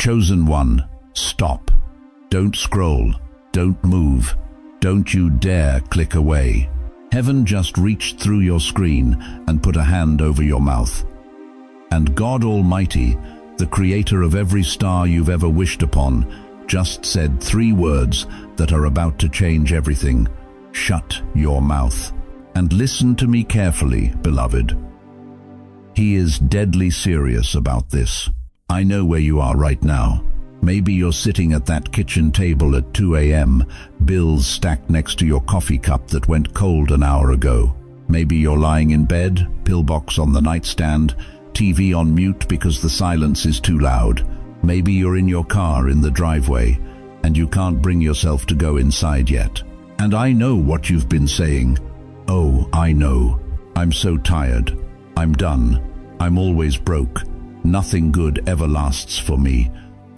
Chosen one, stop. Don't scroll. Don't move. Don't you dare click away. Heaven just reached through your screen and put a hand over your mouth. And God Almighty, the creator of every star you've ever wished upon, just said 3 words that are about to change everything. Shut your mouth. And listen to me carefully, beloved. He is deadly serious about this. I know where you are right now. Maybe you're sitting at that kitchen table at 2 a.m., bills stacked next to your coffee cup that went cold an hour ago. Maybe you're lying in bed, pillbox on the nightstand, TV on mute because the silence is too loud. Maybe you're in your car in the driveway, and you can't bring yourself to go inside yet. And I know what you've been saying. Oh, I know. I'm so tired. I'm done. I'm always broke. Nothing good ever lasts for me.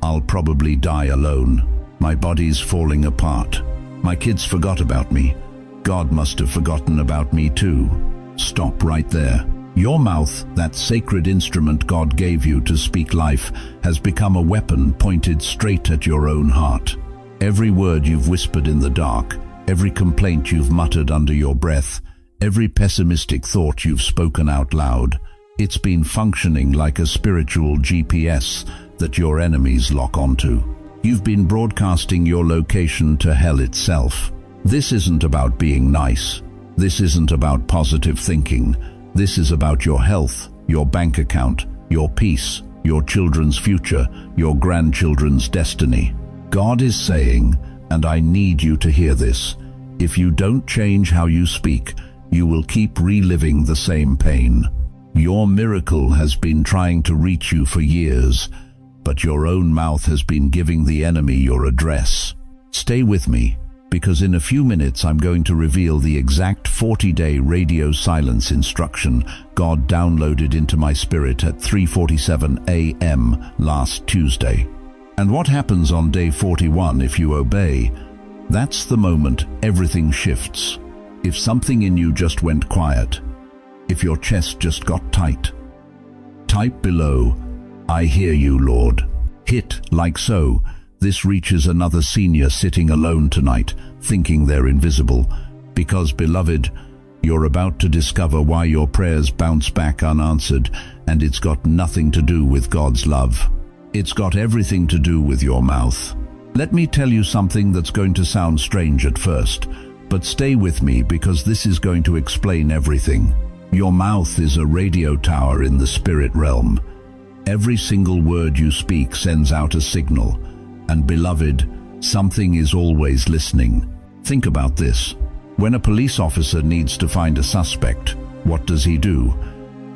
I'll probably die alone. My body's falling apart. My kids forgot about me. God must have forgotten about me too. Stop right there. Your mouth, that sacred instrument God gave you to speak life, has become a weapon pointed straight at your own heart. Every word you've whispered in the dark, every complaint you've muttered under your breath, every pessimistic thought you've spoken out loud, it's been functioning like a spiritual GPS that your enemies lock onto. You've been broadcasting your location to hell itself. This isn't about being nice. This isn't about positive thinking. This is about your health, your bank account, your peace, your children's future, your grandchildren's destiny. God is saying, and I need you to hear this, if you don't change how you speak, you will keep reliving the same pain. Your miracle has been trying to reach you for years, but your own mouth has been giving the enemy your address. Stay with me, because in a few minutes I'm going to reveal the exact 40-day radio silence instruction God downloaded into my spirit at 3:47 a.m. last Tuesday. And what happens on day 41 if you obey? That's the moment everything shifts. If something in you just went quiet, if your chest just got tight, type below, I hear you, Lord. Hit like so. This reaches another senior sitting alone tonight, thinking they're invisible. Because, beloved, you're about to discover why your prayers bounce back unanswered, and it's got nothing to do with God's love. It's got everything to do with your mouth. Let me tell you something that's going to sound strange at first, but stay with me because this is going to explain everything. Your mouth is a radio tower in the spirit realm. Every single word you speak sends out a signal. And beloved, something is always listening. Think about this. When a police officer needs to find a suspect, what does he do?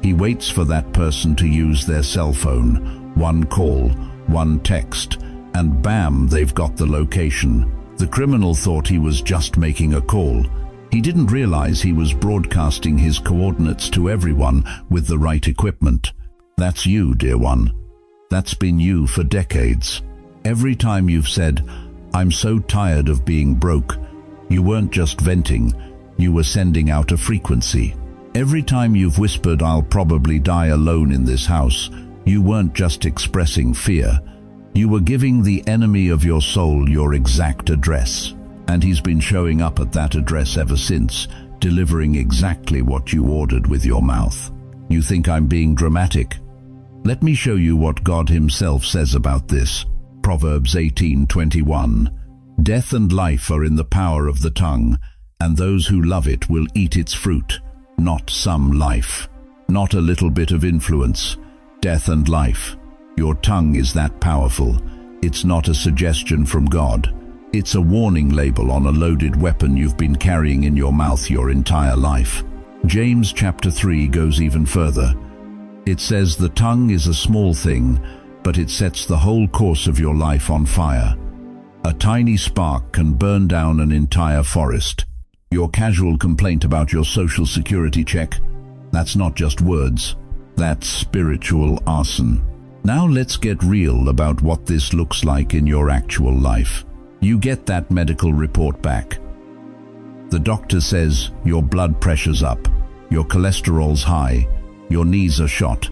He waits for that person to use their cell phone. One call, one text, and bam, they've got the location. The criminal thought he was just making a call. He didn't realize he was broadcasting his coordinates to everyone with the right equipment. That's you, dear one. That's been you for decades. Every time you've said, I'm so tired of being broke, you weren't just venting, you were sending out a frequency. Every time you've whispered, I'll probably die alone in this house, you weren't just expressing fear. You were giving the enemy of your soul your exact address. And he's been showing up at that address ever since, delivering exactly what you ordered with your mouth. You think I'm being dramatic? Let me show you what God himself says about this. Proverbs 18:21. Death and life are in the power of the tongue, and those who love it will eat its fruit. Not some life, not a little bit of influence. Death and life. Your tongue is that powerful. It's not a suggestion from God. It's a warning label on a loaded weapon you've been carrying in your mouth your entire life. James chapter 3 goes even further. It says the tongue is a small thing, but it sets the whole course of your life on fire. A tiny spark can burn down an entire forest. Your casual complaint about your social security check, that's not just words, that's spiritual arson. Now let's get real about what this looks like in your actual life. You get that medical report back. The doctor says your blood pressure's up, your cholesterol's high, your knees are shot.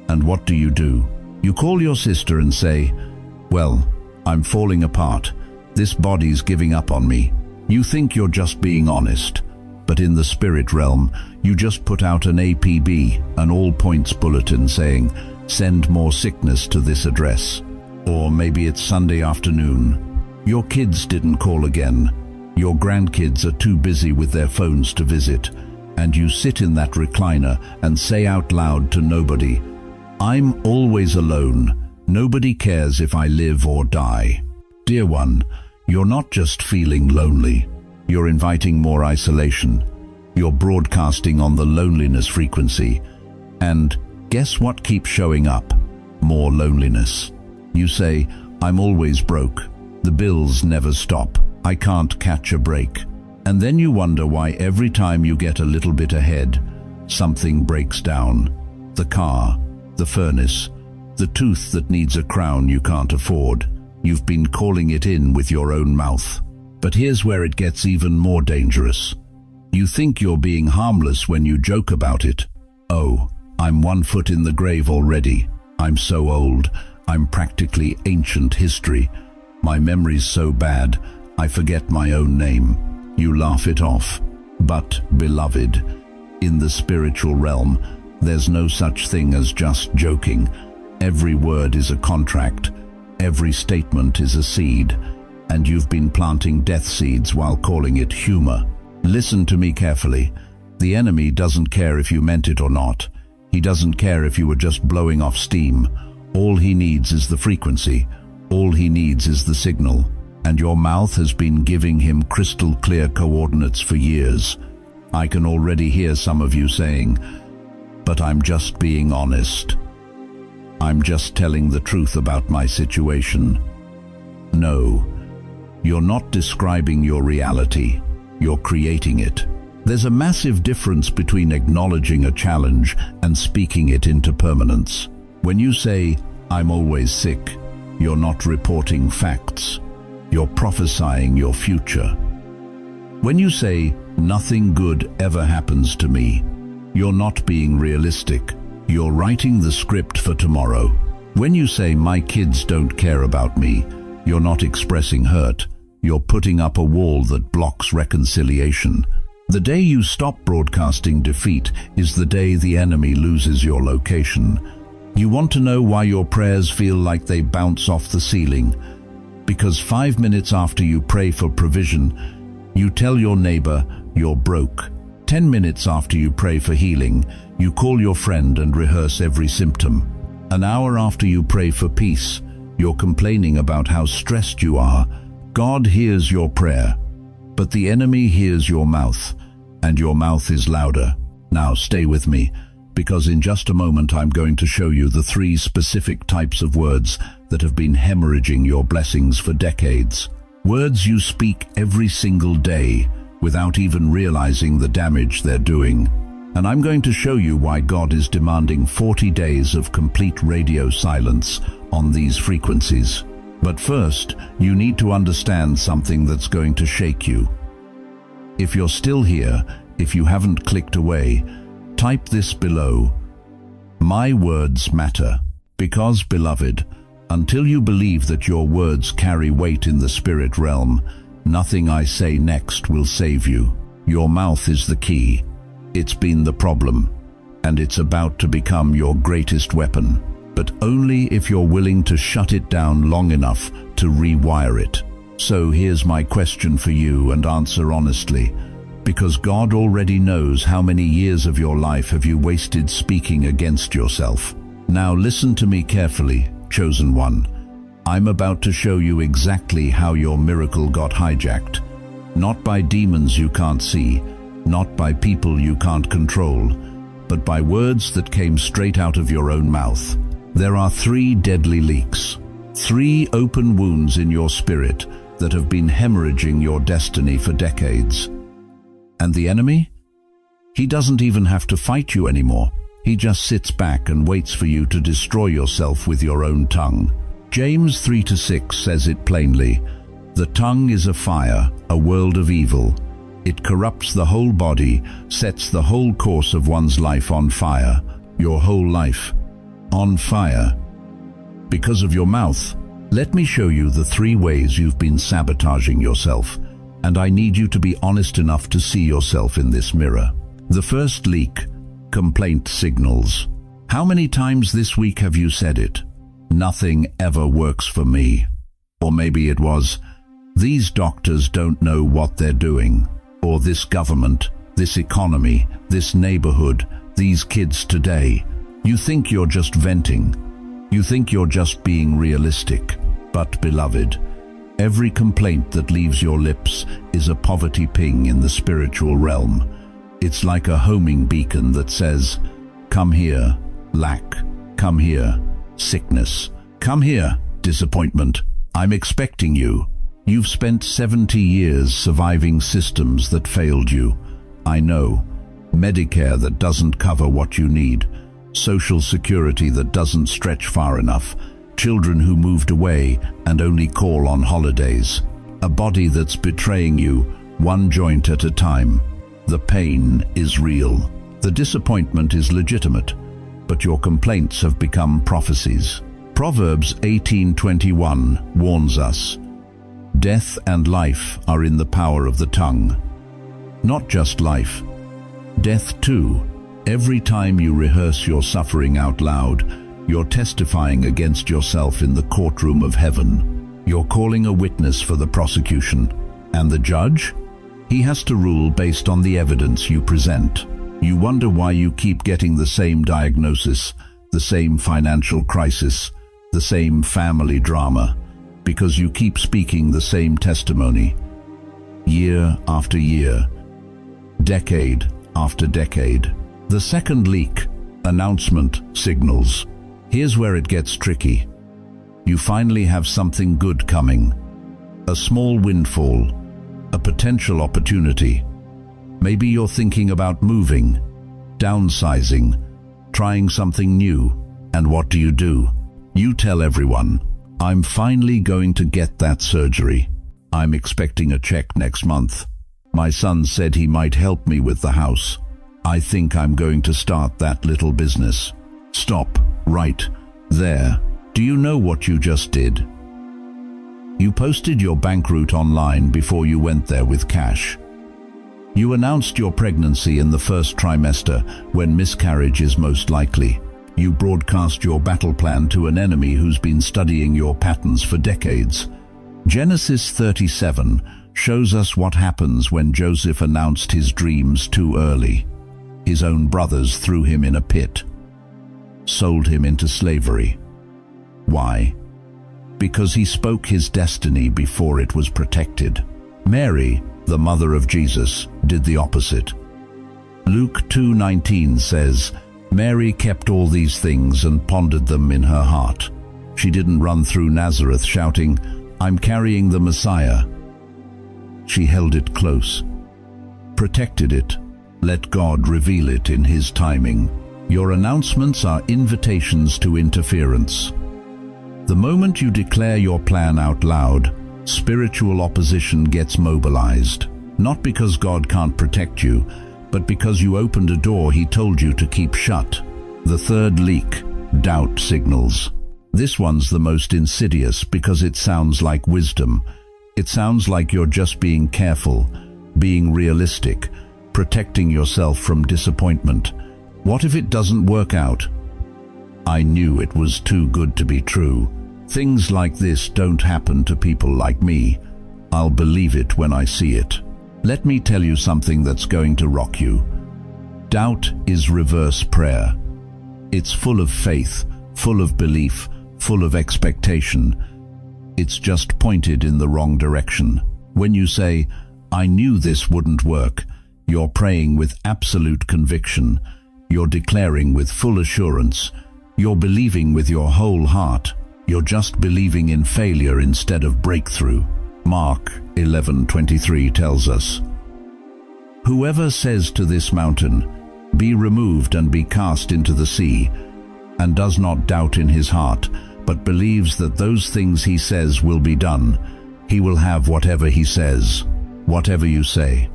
And what do? You call your sister and say, Well, I'm falling apart. This body's giving up on me. You think you're just being honest, but in the spirit realm, you just put out an APB, an all-points bulletin saying, send more sickness to this address. Or maybe it's Sunday afternoon. Your kids didn't call again. Your grandkids are too busy with their phones to visit, and you sit in that recliner and say out loud to nobody, I'm always alone. Nobody cares if I live or die. Dear one, you're not just feeling lonely. You're inviting more isolation. You're broadcasting on the loneliness frequency. And guess what keeps showing up? More loneliness. You say, I'm always broke. The bills never stop. I can't catch a break. And then you wonder why every time you get a little bit ahead, something breaks down. The car, the furnace, the tooth that needs a crown you can't afford. You've been calling it in with your own mouth. But here's where it gets even more dangerous. You think you're being harmless when you joke about it. Oh, I'm 1 foot in the grave already. I'm so old. I'm practically ancient history. My memory's so bad, I forget my own name. You laugh it off. But, beloved, in the spiritual realm, there's no such thing as just joking. Every word is a contract. Every statement is a seed. And you've been planting death seeds while calling it humor. Listen to me carefully. The enemy doesn't care if you meant it or not. He doesn't care if you were just blowing off steam. All he needs is the frequency. All he needs is the signal. And your mouth has been giving him crystal clear coordinates for years. I can already hear some of you saying, but I'm just being honest. I'm just telling the truth about my situation. No, you're not describing your reality. You're creating it. There's a massive difference between acknowledging a challenge and speaking it into permanence. When you say, I'm always sick, you're not reporting facts. You're prophesying your future. When you say, nothing good ever happens to me, you're not being realistic. You're writing the script for tomorrow. When you say, my kids don't care about me, you're not expressing hurt. You're putting up a wall that blocks reconciliation. The day you stop broadcasting defeat is the day the enemy loses your location. You want to know why your prayers feel like they bounce off the ceiling? Because 5 minutes after you pray for provision, you tell your neighbor you're broke. 10 minutes after you pray for healing, you call your friend and rehearse every symptom. An hour after you pray for peace, you're complaining about how stressed you are. God hears your prayer, but the enemy hears your mouth, and your mouth is louder. Now stay with me, because in just a moment I'm going to show you the 3 specific types of words that have been hemorrhaging your blessings for decades. Words you speak every single day without even realizing the damage they're doing. And I'm going to show you why God is demanding 40 days of complete radio silence on these frequencies. But first, you need to understand something that's going to shake you. If you're still here, if you haven't clicked away, type this below. My words matter. Because, beloved, until you believe that your words carry weight in the spirit realm, nothing I say next will save you. Your mouth is the key. It's been the problem, and it's about to become your greatest weapon. But only if you're willing to shut it down long enough to rewire it. So here's my question for you, and answer honestly, because God already knows how many years of your life have you wasted speaking against yourself. Now listen to me carefully, chosen one. I'm about to show you exactly how your miracle got hijacked. Not by demons you can't see, not by people you can't control, but by words that came straight out of your own mouth. There are 3 deadly leaks, 3 open wounds in your spirit that have been hemorrhaging your destiny for decades. And the enemy? He doesn't even have to fight you anymore. He just sits back and waits for you to destroy yourself with your own tongue. James 3:6 says it plainly. The tongue is a fire, a world of evil. It corrupts the whole body, sets the whole course of one's life on fire. Your whole life on fire. Because of your mouth, Let me show you the 3 ways you've been sabotaging yourself, and I need you to be honest enough to see yourself in this mirror. The first leak: complaint signals. How many times this week have you said it? Nothing ever works for me. Or maybe it was, these doctors don't know what they're doing. Or this government, this economy, this neighborhood, these kids today. You think you're just venting. You think you're just being realistic. But beloved, every complaint that leaves your lips is a poverty ping in the spiritual realm. It's like a homing beacon that says, come here, lack. Come here, sickness. Come here, disappointment. I'm expecting you. You've spent 70 years surviving systems that failed you. I know. Medicare that doesn't cover what you need. Social security that doesn't stretch far enough. Children who moved away and only call on holidays. A body that's betraying you, one joint at a time. The pain is real. The disappointment is legitimate, but your complaints have become prophecies. Proverbs 18:21 warns us, death and life are in the power of the tongue. Not just life, death too. Every time you rehearse your suffering out loud, you're testifying against yourself in the courtroom of heaven. You're calling a witness for the prosecution. And the judge? He has to rule based on the evidence you present. You wonder why you keep getting the same diagnosis, the same financial crisis, the same family drama, because you keep speaking the same testimony. Year after year, decade after decade. The second leak: announcement signals. Here's where it gets tricky. You finally have something good coming. A small windfall, a potential opportunity. Maybe you're thinking about moving, downsizing, trying something new. And what do? You tell everyone, I'm finally going to get that surgery. I'm expecting a check next month. My son said he might help me with the house. I think I'm going to start that little business. Stop, right there. Do you know what you just did? You posted your bank route online before you went there with cash. You announced your pregnancy in the first trimester when miscarriage is most likely. You broadcast your battle plan to an enemy who's been studying your patterns for decades. Genesis 37 shows us what happens when Joseph announced his dreams too early. His own brothers threw him in a pit, sold him into slavery. Why? Because he spoke his destiny before it was protected. Mary, the mother of Jesus, did the opposite. Luke 2:19 says, Mary kept all these things and pondered them in her heart. She didn't run through Nazareth shouting, I'm carrying the Messiah. She held it close, protected it, let God reveal it in His timing. Your announcements are invitations to interference. The moment you declare your plan out loud, spiritual opposition gets mobilized. Not because God can't protect you, but because you opened a door He told you to keep shut. The third leak: doubt signals. This one's the most insidious because it sounds like wisdom. It sounds like you're just being careful, being realistic, protecting yourself from disappointment. What if it doesn't work out? I knew it was too good to be true. Things like this don't happen to people like me. I'll believe it when I see it. Let me tell you something that's going to rock you. Doubt is reverse prayer. It's full of faith, full of belief, full of expectation. It's just pointed in the wrong direction. When you say, I knew this wouldn't work, you're praying with absolute conviction. You're declaring with full assurance. You're believing with your whole heart. You're just believing in failure instead of breakthrough. Mark 11:23 tells us, Whoever says to this mountain, Be removed and be cast into the sea, and does not doubt in his heart, but believes that those things he says will be done, he will have whatever he says. Whatever you say.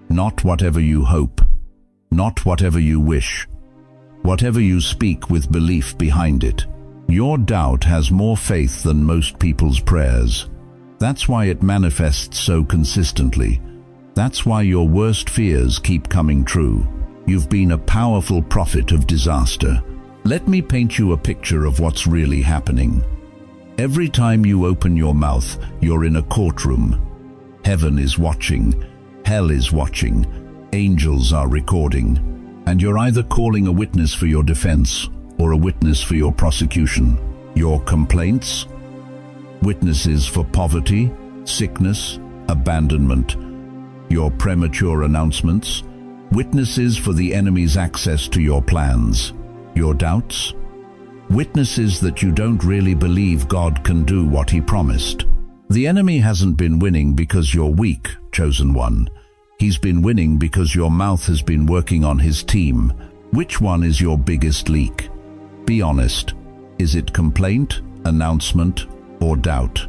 Not whatever you hope. Not whatever you wish. Whatever you speak with belief behind it. Your doubt has more faith than most people's prayers. That's why it manifests so consistently. That's why your worst fears keep coming true. You've been a powerful prophet of disaster. Let me paint you a picture of what's really happening. Every time you open your mouth, you're in a courtroom. Heaven is watching, hell is watching, angels are recording, and you're either calling a witness for your defense or a witness for your prosecution. Your complaints? Witnesses for poverty, sickness, abandonment. Your premature announcements? Witnesses for the enemy's access to your plans. Your doubts? Witnesses that you don't really believe God can do what He promised. The enemy hasn't been winning because you're weak, chosen one. He's been winning because your mouth has been working on his team. Which one is your biggest leak? Be honest. Is it complaint, announcement, or doubt?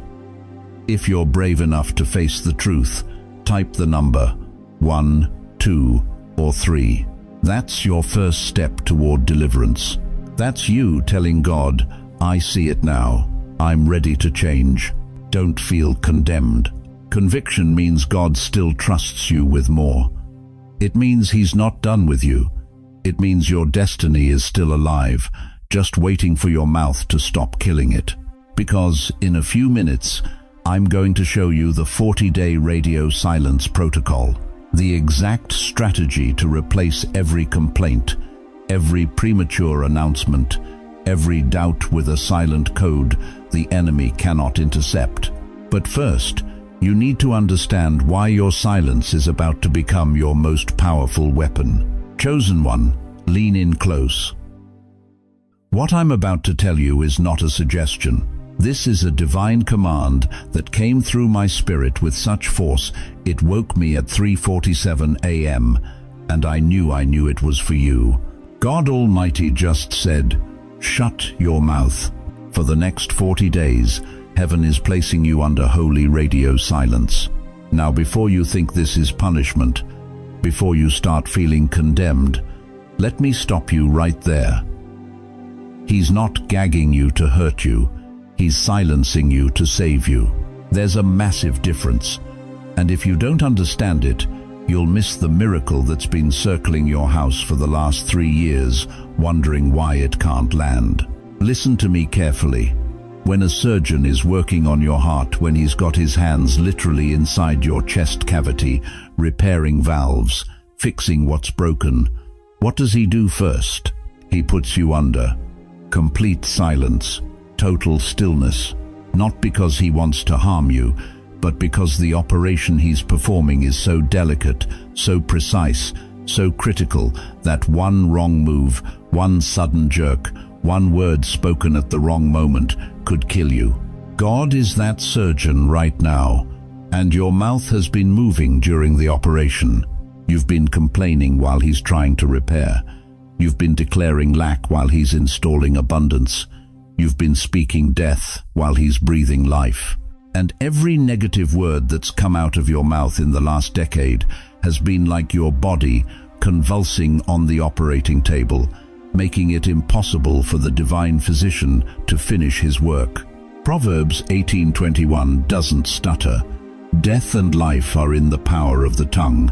If you're brave enough to face the truth, type the number 1, 2, or 3. That's your first step toward deliverance. That's you telling God, I see it now. I'm ready to change. Don't feel condemned. Conviction means God still trusts you with more. It means He's not done with you. It means your destiny is still alive, just waiting for your mouth to stop killing it. Because in a few minutes, I'm going to show you the 40-day radio silence protocol, the exact strategy to replace every complaint, every premature announcement, every doubt with a silent code the enemy cannot intercept. But first, you need to understand why your silence is about to become your most powerful weapon. Chosen one, lean in close. What I'm about to tell you is not a suggestion. This is a divine command that came through my spirit with such force it woke me at 3:47 a.m. and I knew it was for you. God Almighty just said, shut your mouth. For the next 40 days, heaven is placing you under holy radio silence. Now, before you think this is punishment, before you start feeling condemned, let me stop you right there. He's not gagging you to hurt you. He's silencing you to save you. There's a massive difference. And if you don't understand it, you'll miss the miracle that's been circling your house for the last 3 years, wondering why it can't land. Listen to me carefully. When a surgeon is working on your heart, when he's got his hands literally inside your chest cavity, repairing valves, fixing what's broken, what does he do first? He puts you under complete silence, total stillness, not because he wants to harm you, but because the operation he's performing is so delicate, so precise, so critical that one wrong move, one sudden jerk, one word spoken at the wrong moment could kill you. God is that surgeon right now, and your mouth has been moving during the operation. You've been complaining while he's trying to repair. You've been declaring lack while he's installing abundance. You've been speaking death while he's breathing life. And every negative word that's come out of your mouth in the last decade has been like your body convulsing on the operating table, making it impossible for the divine physician to finish his work. Proverbs 18:21 doesn't stutter. Death and life are in the power of the tongue.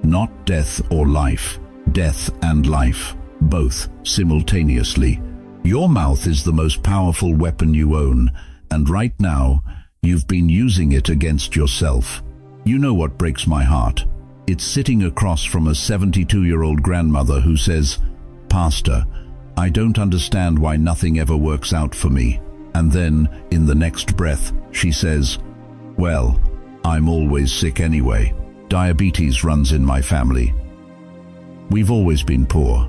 Not death or life, death and life, both simultaneously. Your mouth is the most powerful weapon you own, and right now, you've been using it against yourself. You know what breaks my heart? It's sitting across from a 72-year-old grandmother who says, "Pastor, I don't understand why nothing ever works out for me." And then, in the next breath, she says, "Well, I'm always sick anyway. Diabetes runs in my family. We've always been poor.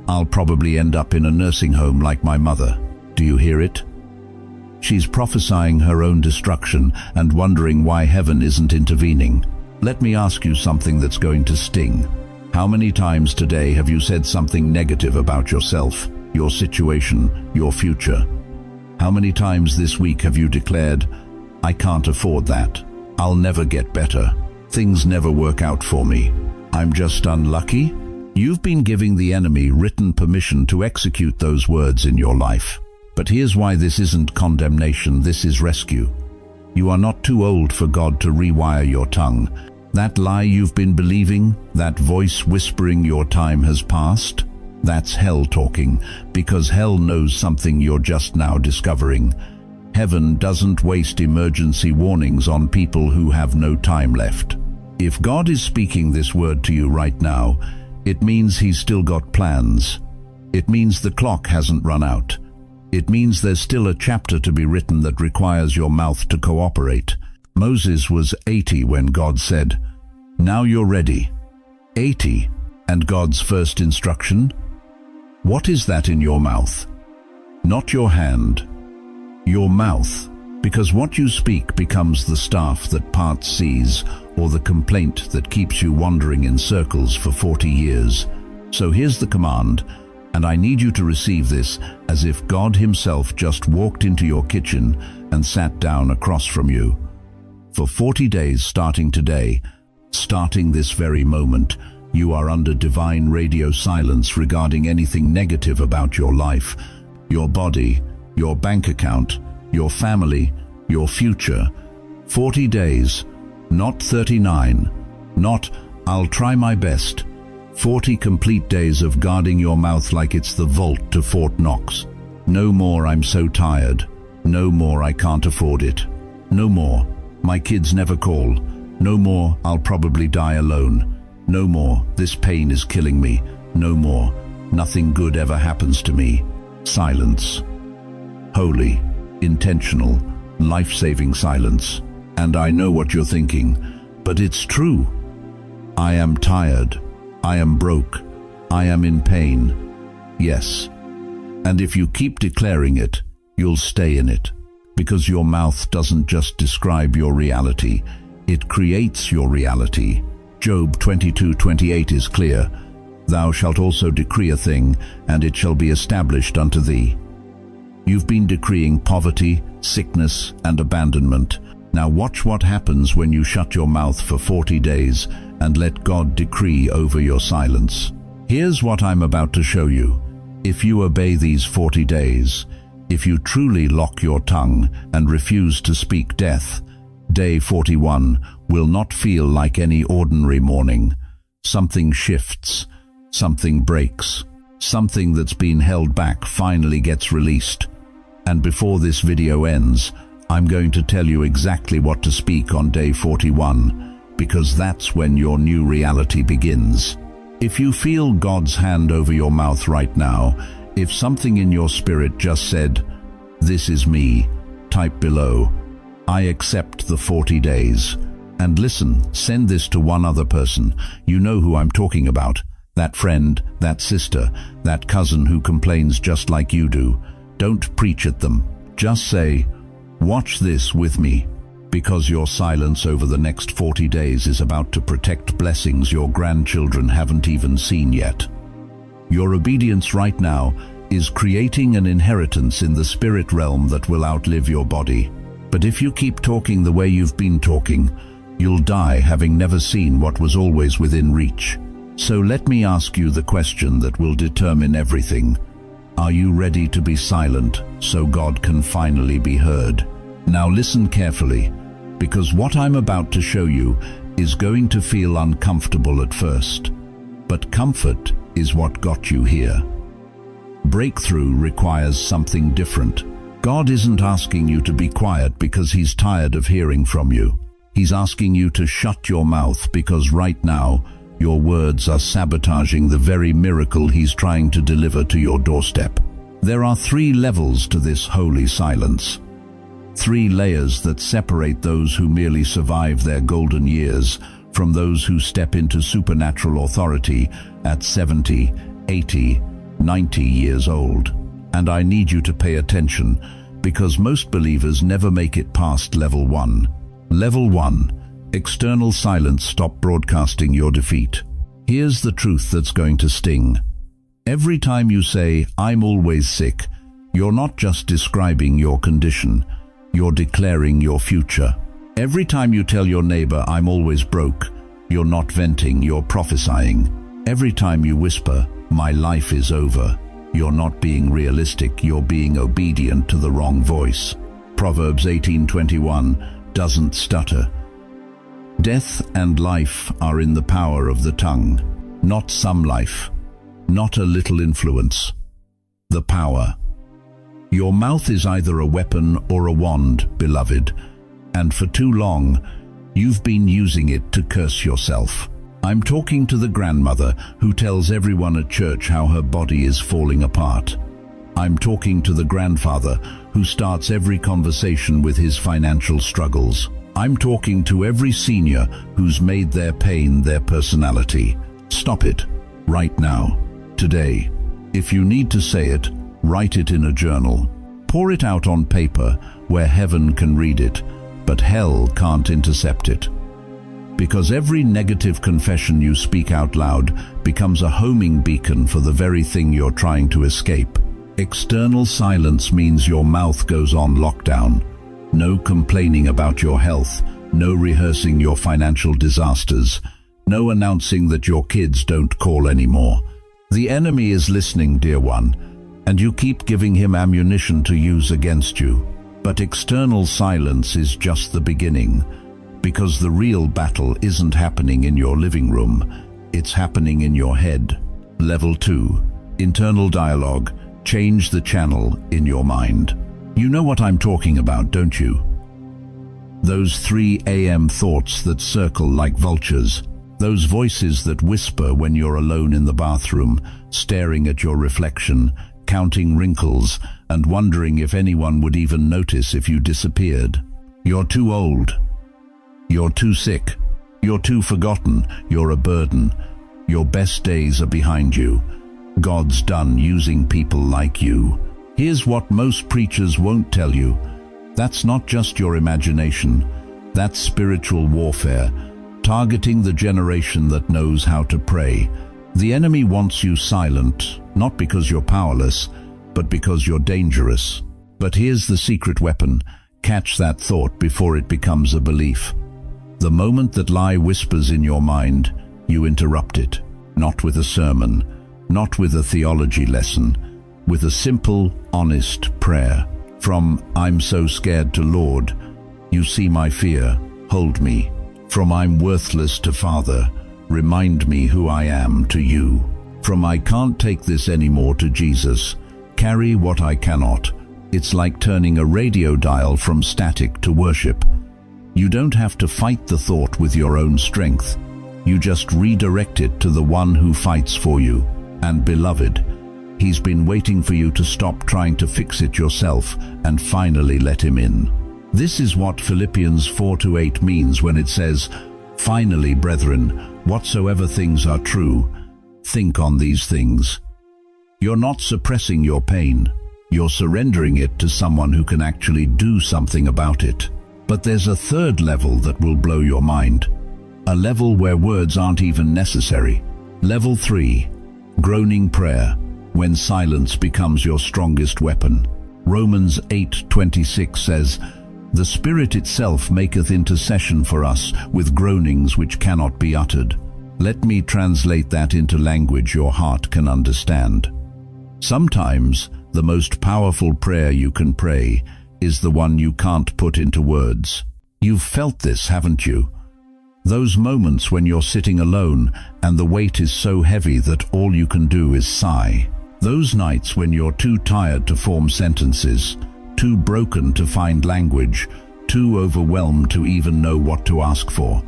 I'll probably end up in a nursing home like my mother." Do you hear it? She's prophesying her own destruction and wondering why heaven isn't intervening. Let me ask you something that's going to sting. How many times today have you said something negative about yourself, your situation, your future? How many times this week have you declared, "I can't afford that. I'll never get better. Things never work out for me. I'm just unlucky"? You've been giving the enemy written permission to execute those words in your life. But here's why this isn't condemnation, this is rescue. You are not too old for God to rewire your tongue. That lie you've been believing, that voice whispering your time has passed, that's hell talking, because hell knows something you're just now discovering. Heaven doesn't waste emergency warnings on people who have no time left. If God is speaking this word to you right now, it means He's still got plans. It means the clock hasn't run out. It means there's still a chapter to be written that requires your mouth to cooperate. Moses was 80 when God said, "Now you're ready." 80, and God's first instruction? What is that in your mouth? Not your hand, your mouth, because what you speak becomes the staff that parts seas, or the complaint that keeps you wandering in circles for 40 years. So here's the command, and I need you to receive this as if God Himself just walked into your kitchen and sat down across from you. For 40 days starting today, starting this very moment, you are under divine radio silence regarding anything negative about your life, your body, your bank account, your family, your future. 40 days, not 39, not "I'll try my best." 40 complete days of guarding your mouth like it's the vault to Fort Knox. No more "I'm so tired." No more "I can't afford it." No more "My kids never call." No more "I'll probably die alone." No more "This pain is killing me." No more "Nothing good ever happens to me." Silence. Holy, intentional, life-saving silence. And I know what you're thinking, but it's true. I am tired. I am broke. I am in pain. Yes. And if you keep declaring it, you'll stay in it. Because your mouth doesn't just describe your reality, it creates your reality. Job 22:28 is clear. Thou shalt also decree a thing, and it shall be established unto thee. You've been decreeing poverty, sickness, and abandonment. Now watch what happens when you shut your mouth for 40 days and let God decree over your silence. Here's what I'm about to show you. If you obey these 40 days, if you truly lock your tongue and refuse to speak death, day 41 will not feel like any ordinary morning. Something shifts, something breaks, something that's been held back finally gets released. And before this video ends, I'm going to tell you exactly what to speak on day 41, because that's when your new reality begins. If you feel God's hand over your mouth right now, if something in your spirit just said, "This is me," type below, "I accept the 40 days." And listen, send this to one other person. You know who I'm talking about. That friend, that sister, that cousin who complains just like you do. Don't preach at them. Just say, "Watch this with me," because your silence over the next 40 days is about to protect blessings your grandchildren haven't even seen yet. Your obedience right now is creating an inheritance in the spirit realm that will outlive your body. But if you keep talking the way you've been talking, you'll die having never seen what was always within reach. So let me ask you the question that will determine everything. Are you ready to be silent so God can finally be heard? Now listen carefully, because what I'm about to show you is going to feel uncomfortable at first. But comfort is what got you here. Breakthrough requires something different. God isn't asking you to be quiet because He's tired of hearing from you. He's asking you to shut your mouth because right now, your words are sabotaging the very miracle He's trying to deliver to your doorstep. There are 3 levels to this holy silence. 3 layers that separate those who merely survive their golden years from those who step into supernatural authority at 70, 80, 90 years old. And I need you to pay attention, because most believers never make it past level 1. Level 1. External silence. Stop broadcasting your defeat. Here's the truth that's going to sting. Every time you say, "I'm always sick," you're not just describing your condition, you're declaring your future. Every time you tell your neighbor, "I'm always broke," you're not venting, you're prophesying. Every time you whisper, "My life is over," you're not being realistic, you're being obedient to the wrong voice. Proverbs 18:21 doesn't stutter. Death and life are in the power of the tongue, not some life, not a little influence. The power. Your mouth is either a weapon or a wand, beloved, and for too long, you've been using it to curse yourself. I'm talking to the grandmother who tells everyone at church how her body is falling apart. I'm talking to the grandfather who starts every conversation with his financial struggles. I'm talking to every senior who's made their pain their personality. Stop it, right now, today. If you need to say it, write it in a journal. Pour it out on paper where heaven can read it, but hell can't intercept it. Because every negative confession you speak out loud becomes a homing beacon for the very thing you're trying to escape. External silence means your mouth goes on lockdown. No complaining about your health, no rehearsing your financial disasters, no announcing that your kids don't call anymore. The enemy is listening, dear one, and you keep giving him ammunition to use against you. But external silence is just the beginning. Because the real battle isn't happening in your living room, it's happening in your head. Level 2, internal dialogue. Change the channel in your mind. You know what I'm talking about, don't you? Those 3 a.m. thoughts that circle like vultures. Those voices that whisper when you're alone in the bathroom, staring at your reflection, counting wrinkles, and wondering if anyone would even notice if you disappeared. You're too old. You're too sick. You're too forgotten. You're a burden. Your best days are behind you. God's done using people like you. Here's what most preachers won't tell you. That's not just your imagination. That's spiritual warfare, targeting the generation that knows how to pray. The enemy wants you silent, not because you're powerless, but because you're dangerous. But here's the secret weapon. Catch that thought before it becomes a belief. The moment that lie whispers in your mind, you interrupt it, not with a sermon, not with a theology lesson, with a simple, honest prayer. From "I'm so scared" to "Lord, you see my fear, hold me." From "I'm worthless" to "Father, remind me who I am" to you. From "I can't take this anymore" to "Jesus, carry what I cannot." It's like turning a radio dial from static to worship. You don't have to fight the thought with your own strength. You just redirect it to the one who fights for you. And beloved, he's been waiting for you to stop trying to fix it yourself and finally let him in. This is what Philippians 4:8 means when it says, "Finally, brethren, whatsoever things are true, think on these things." You're not suppressing your pain. You're surrendering it to someone who can actually do something about it. But there's a third level that will blow your mind. A level where words aren't even necessary. Level 3, groaning prayer, when silence becomes your strongest weapon. Romans 8:26 says, "The Spirit itself maketh intercession for us with groanings which cannot be uttered." Let me translate that into language your heart can understand. Sometimes the most powerful prayer you can pray is the one you can't put into words. You've felt this, haven't you? Those moments when you're sitting alone and the weight is so heavy that all you can do is sigh. Those nights when you're too tired to form sentences, too broken to find language, too overwhelmed to even know what to ask for.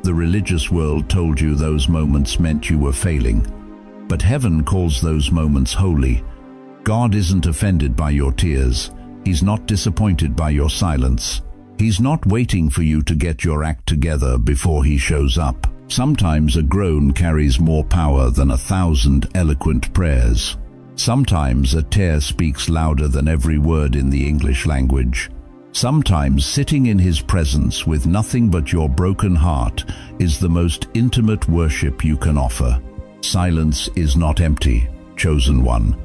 The religious world told you those moments meant you were failing. But heaven calls those moments holy. God isn't offended by your tears. He's not disappointed by your silence. He's not waiting for you to get your act together before he shows up. Sometimes a groan carries more power than 1,000 eloquent prayers. Sometimes a tear speaks louder than every word in the English language. Sometimes sitting in his presence with nothing but your broken heart is the most intimate worship you can offer. Silence is not empty, chosen one.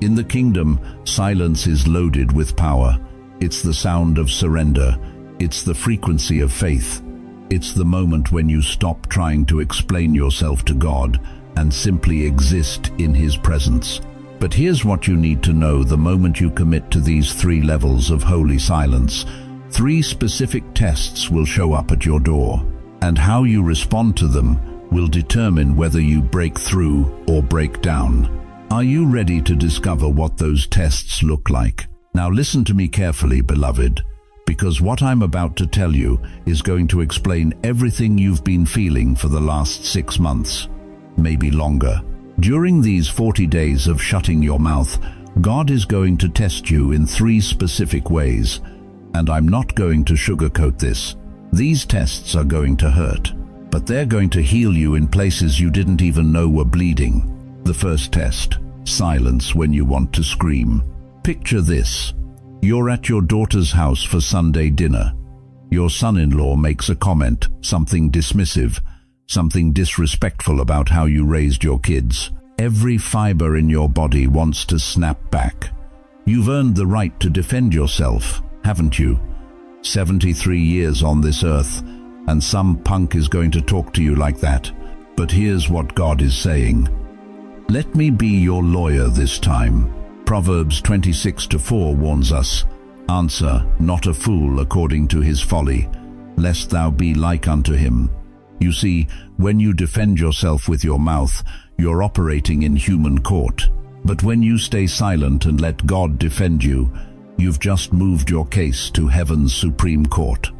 In the kingdom, silence is loaded with power. It's the sound of surrender. It's the frequency of faith. It's the moment when you stop trying to explain yourself to God and simply exist in his presence. But here's what you need to know the moment you commit to these 3 levels of holy silence. 3 specific tests will show up at your door, and how you respond to them will determine whether you break through or break down. Are you ready to discover what those tests look like? Now listen to me carefully, beloved, because what I'm about to tell you is going to explain everything you've been feeling for the last 6 months, maybe longer. During these 40 days of shutting your mouth, God is going to test you in 3 specific ways, and I'm not going to sugarcoat this. These tests are going to hurt, but they're going to heal you in places you didn't even know were bleeding. The first test: silence when you want to scream. Picture this. You're at your daughter's house for Sunday dinner. Your son-in-law makes a comment, something dismissive, something disrespectful about how you raised your kids. Every fiber in your body wants to snap back. You've earned the right to defend yourself, haven't you? 73 years on this earth, and some punk is going to talk to you like that. But here's what God is saying. Let me be your lawyer this time. Proverbs 26:4 warns us, answer not a fool according to his folly, lest thou be like unto him. You see, when you defend yourself with your mouth, you're operating in human court. But when you stay silent and let God defend you, you've just moved your case to heaven's supreme court.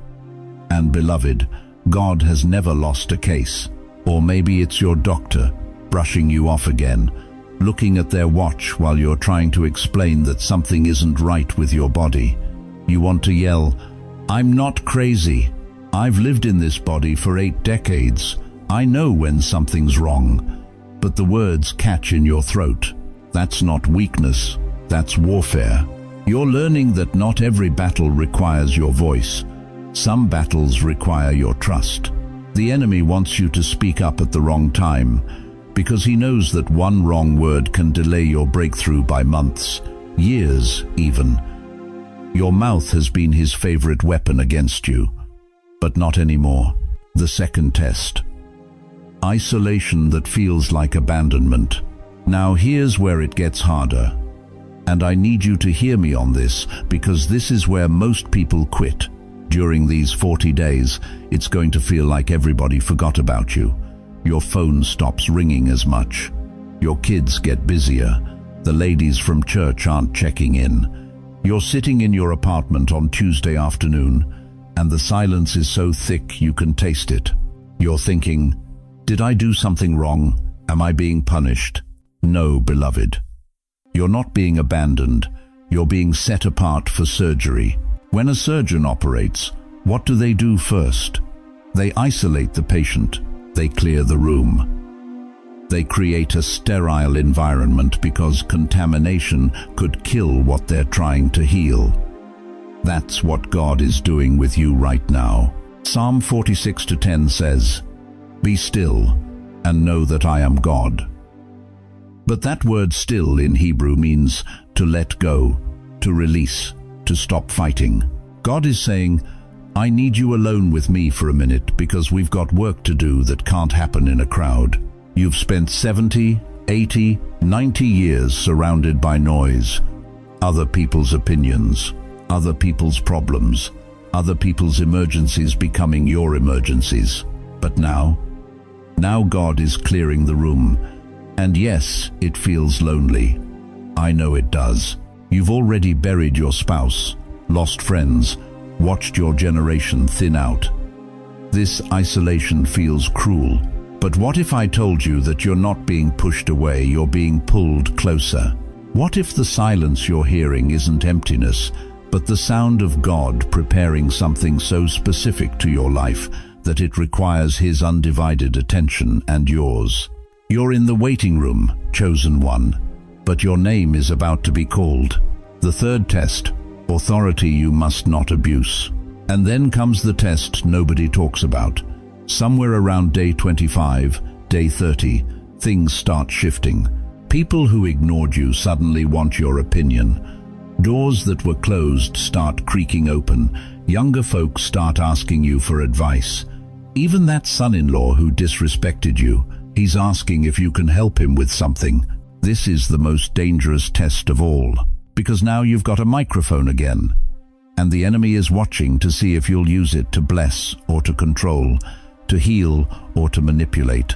And beloved, God has never lost a case. Or maybe it's your doctor brushing you off again, looking at their watch while you're trying to explain that something isn't right with your body. You want to yell, "I'm not crazy. I've lived in this body for 8 decades. I know when something's wrong." But the words catch in your throat. That's not weakness, that's warfare. You're learning that not every battle requires your voice. Some battles require your trust. The enemy wants you to speak up at the wrong time, because he knows that one wrong word can delay your breakthrough by months, years even. Your mouth has been his favorite weapon against you. But not anymore. The second test. Isolation that feels like abandonment. Now here's where it gets harder. And I need you to hear me on this, because this is where most people quit. During these 40 days, it's going to feel like everybody forgot about you. Your phone stops ringing as much. Your kids get busier. The ladies from church aren't checking in. You're sitting in your apartment on Tuesday afternoon, and the silence is so thick you can taste it. You're thinking, did I do something wrong? Am I being punished? No, beloved. You're not being abandoned. You're being set apart for surgery. When a surgeon operates, what do they do first? They isolate the patient. They clear the room. They create a sterile environment because contamination could kill what they're trying to heal. That's what God is doing with you right now. Psalm 46:10 says, "Be still and know that I am God." But that word "still" in Hebrew means to let go, to release, to stop fighting. God is saying, I need you alone with me for a minute because we've got work to do that can't happen in a crowd. You've spent 70, 80, 90 years surrounded by noise, other people's opinions, other people's problems, other people's emergencies becoming your emergencies. But now God is clearing the room. And yes, it feels lonely. I know it does. You've already buried your spouse, lost friends, watched your generation thin out. This isolation feels cruel. But what if I told you that you're not being pushed away, you're being pulled closer? What if the silence you're hearing isn't emptiness, but the sound of God preparing something so specific to your life that it requires His undivided attention and yours? You're in the waiting room, chosen one, but your name is about to be called. The third test, authority you must not abuse. And then comes the test nobody talks about. Somewhere around day 25, day 30, things start shifting. People who ignored you suddenly want your opinion. Doors that were closed start creaking open. Younger folks start asking you for advice. Even that son-in-law who disrespected you, he's asking if you can help him with something. This is the most dangerous test of all, because now you've got a microphone again, and the enemy is watching to see if you'll use it to bless or to control, to heal or to manipulate,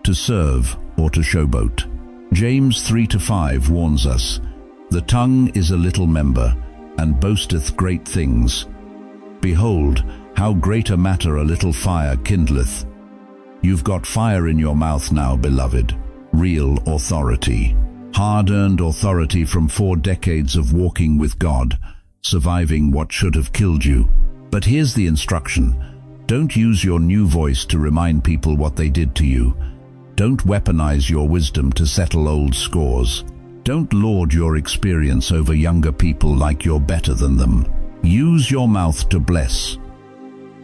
to serve or to showboat. James 3:5 warns us, "The tongue is a little member, and boasteth great things. Behold, how great a matter a little fire kindleth." You've got fire in your mouth now, beloved. Real authority. Hard-earned authority from 4 decades of walking with God, surviving what should have killed you. But here's the instruction. Don't use your new voice to remind people what they did to you. Don't weaponize your wisdom to settle old scores. Don't lord your experience over younger people like you're better than them. Use your mouth to bless,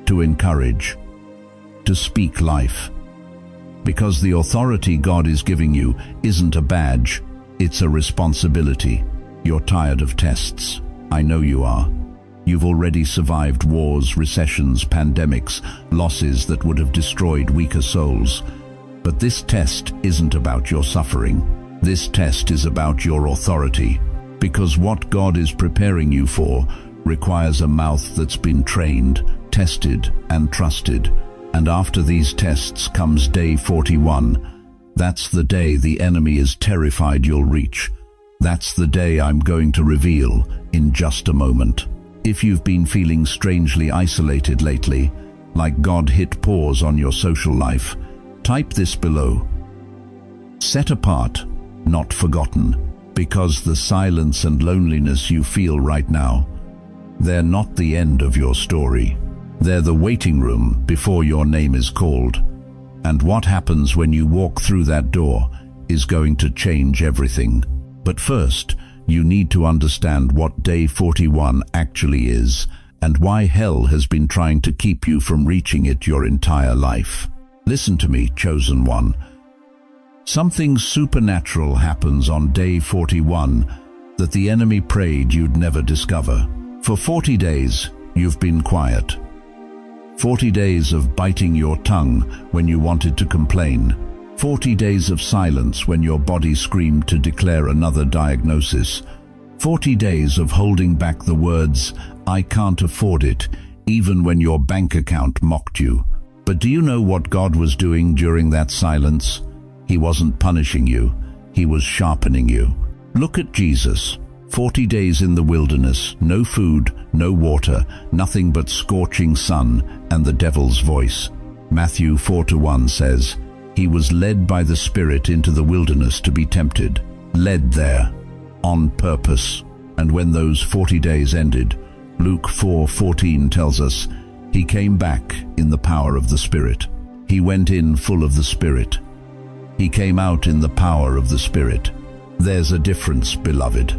to encourage, to speak life. Because the authority God is giving you isn't a badge, it's a responsibility. You're tired of tests. I know you are. You've already survived wars, recessions, pandemics, losses that would have destroyed weaker souls. But this test isn't about your suffering. This test is about your authority. Because what God is preparing you for requires a mouth that's been trained, tested, and trusted. And after these tests comes day 41. That's the day the enemy is terrified you'll reach. That's the day I'm going to reveal in just a moment. If you've been feeling strangely isolated lately, like God hit pause on your social life, type this below. Set apart, not forgotten, because the silence and loneliness you feel right now, they're not the end of your story. They're the waiting room before your name is called. And what happens when you walk through that door is going to change everything. But first, you need to understand what day 41 actually is and why hell has been trying to keep you from reaching it your entire life. Listen to me, chosen one. Something supernatural happens on day 41 that the enemy prayed you'd never discover. For 40 days, you've been quiet. 40 days of biting your tongue when you wanted to complain. 40 days of silence when your body screamed to declare another diagnosis. 40 days of holding back the words, "I can't afford it," even when your bank account mocked you. But do you know what God was doing during that silence? He wasn't punishing you. He was sharpening you. Look at Jesus. 40 days in the wilderness, no food, no water, nothing but scorching sun and the devil's voice. Matthew 4:1 says, "He was led by the Spirit into the wilderness to be tempted." Led there, on purpose. And when those 40 days ended, Luke 4:14 tells us, he came back in the power of the Spirit. He went in full of the Spirit. He came out in the power of the Spirit. There's a difference, beloved.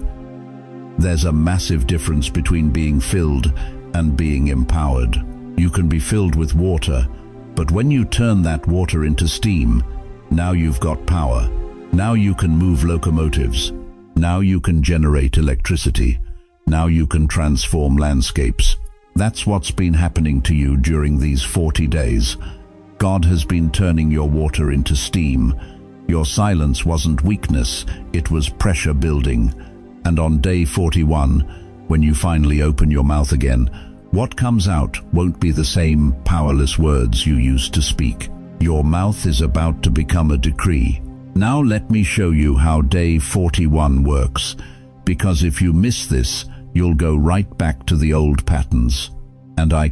There's a massive difference between being filled and being empowered. You can be filled with water, but when you turn that water into steam, now you've got power. Now you can move locomotives. Now you can generate electricity. Now you can transform landscapes. That's what's been happening to you during these 40 days. God has been turning your water into steam. Your silence wasn't weakness, it was pressure building. And on day 41, when you finally open your mouth again, what comes out won't be the same powerless words you used to speak. Your mouth is about to become a decree. Now let me show you how day 41 works, because if you miss this, you'll go right back to the old patterns. And I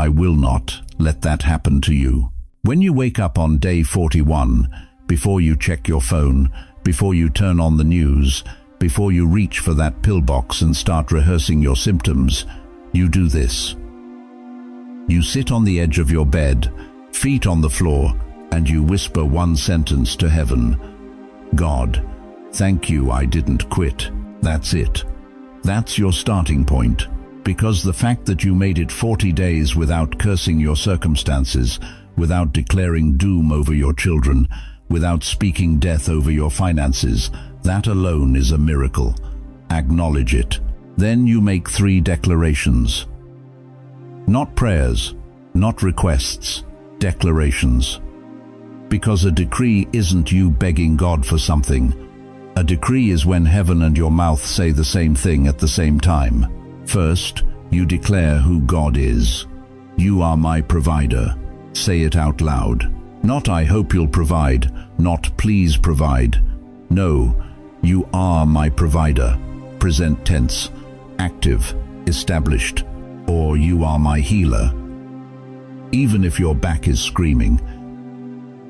will not let that happen to you. When you wake up on day 41, before you check your phone, before you turn on the news, before you reach for that pillbox and start rehearsing your symptoms, you do this. You sit on the edge of your bed, feet on the floor, and you whisper one sentence to heaven. God, thank you I didn't quit. That's it. That's your starting point. Because the fact that you made it 40 days without cursing your circumstances, without declaring doom over your children, without speaking death over your finances, that alone is a miracle. Acknowledge it. Then you make 3 declarations. Not prayers, not requests, declarations. Because a decree isn't you begging God for something. A decree is when heaven and your mouth say the same thing at the same time. First, you declare who God is. You are my provider. Say it out loud. Not I hope you'll provide, not please provide. No, you are my provider. Present tense, active, established, or you are my healer. Even if your back is screaming,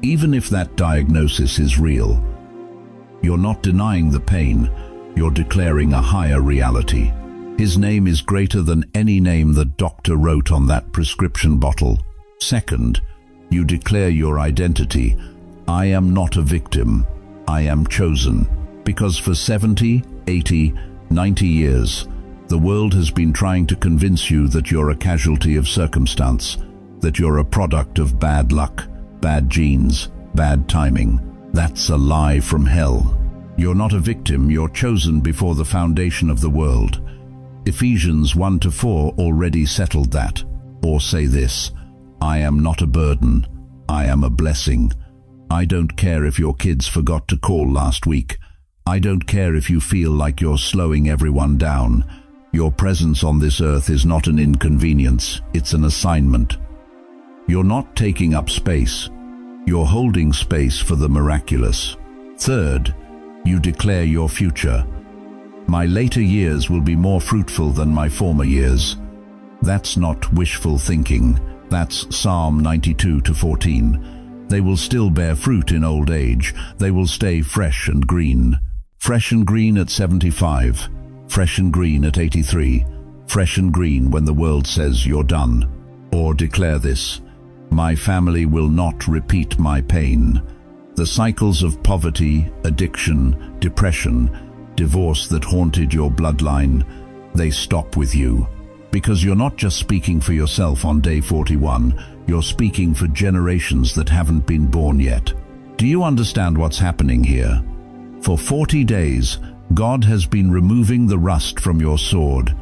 even if that diagnosis is real, you're not denying the pain, you're declaring a higher reality. His name is greater than any name the doctor wrote on that prescription bottle. Second, you declare your identity. I am not a victim, I am chosen. Because for 70, 80, 90 years, the world has been trying to convince you that you're a casualty of circumstance, that you're a product of bad luck, bad genes, bad timing. That's a lie from hell. You're not a victim, you're chosen before the foundation of the world. Ephesians 1-4 already settled that. Or say this, I am not a burden, I am a blessing. I don't care if your kids forgot to call last week. I don't care if you feel like you're slowing everyone down. Your presence on this earth is not an inconvenience, it's an assignment. You're not taking up space. You're holding space for the miraculous. Third, you declare your future. My later years will be more fruitful than my former years. That's not wishful thinking. That's Psalm 92-14. They will still bear fruit in old age. They will stay fresh and green. Fresh and green at 75. Fresh and green at 83. Fresh and green when the world says you're done. Or declare this, my family will not repeat my pain. The cycles of poverty, addiction, depression, divorce that haunted your bloodline, they stop with you. Because you're not just speaking for yourself on day 41, you're speaking for generations that haven't been born yet. Do you understand what's happening here? For 40 days, God has been removing the rust from your sword.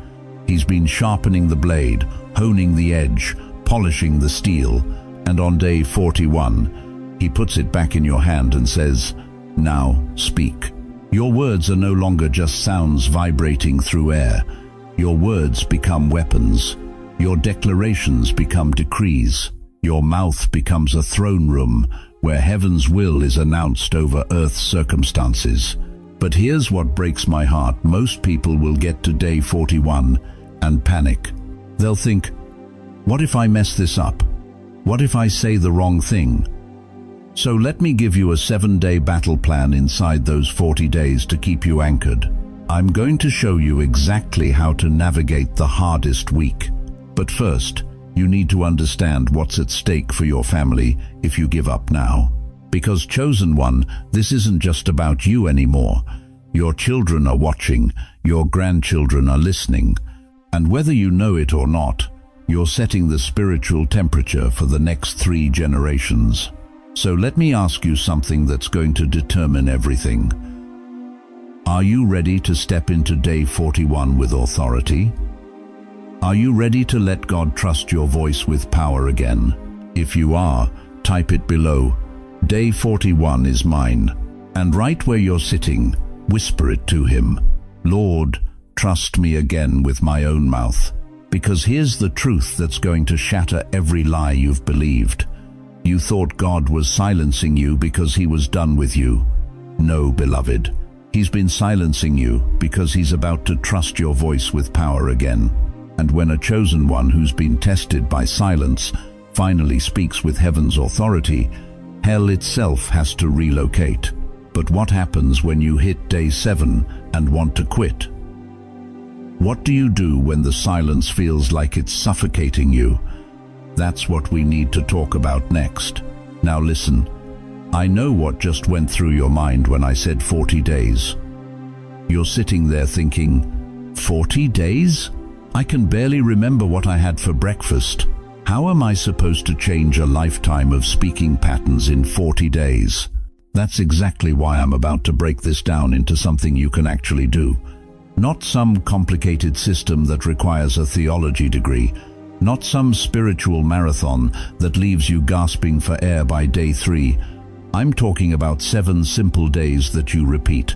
He's been sharpening the blade, honing the edge, polishing the steel, and on day 41, He puts it back in your hand and says, now speak. Your words are no longer just sounds vibrating through air. Your words become weapons. Your declarations become decrees. Your mouth becomes a throne room where heaven's will is announced over earth's circumstances. But here's what breaks my heart. Most people will get to day 41 and panic. They'll think, what if I mess this up? What if I say the wrong thing? So let me give you a 7-day battle plan inside those 40 days to keep you anchored. I'm going to show you exactly how to navigate the hardest week. But first, you need to understand what's at stake for your family if you give up now. Because chosen one, this isn't just about you anymore. Your children are watching, your grandchildren are listening, and whether you know it or not, you're setting the spiritual temperature for the next 3 generations. So let me ask you something that's going to determine everything. Are you ready to step into day 41 with authority? Are you ready to let God trust your voice with power again? If you are, type it below. Day 41 is mine. And right where you're sitting, whisper it to Him. Lord, trust me again with my own mouth. Because here's the truth that's going to shatter every lie you've believed. You thought God was silencing you because He was done with you. No, beloved. He's been silencing you because He's about to trust your voice with power again. And when a chosen one who's been tested by silence finally speaks with heaven's authority, hell itself has to relocate. But what happens when you hit day 7 and want to quit? What do you do when the silence feels like it's suffocating you? That's what we need to talk about next. Now listen. I know what just went through your mind when I said 40 days. You're sitting there thinking, 40 days? I can barely remember what I had for breakfast. How am I supposed to change a lifetime of speaking patterns in 40 days? That's exactly why I'm about to break this down into something you can actually do. Not some complicated system that requires a theology degree, not some spiritual marathon that leaves you gasping for air by day 3. I'm talking about 7 simple days that you repeat.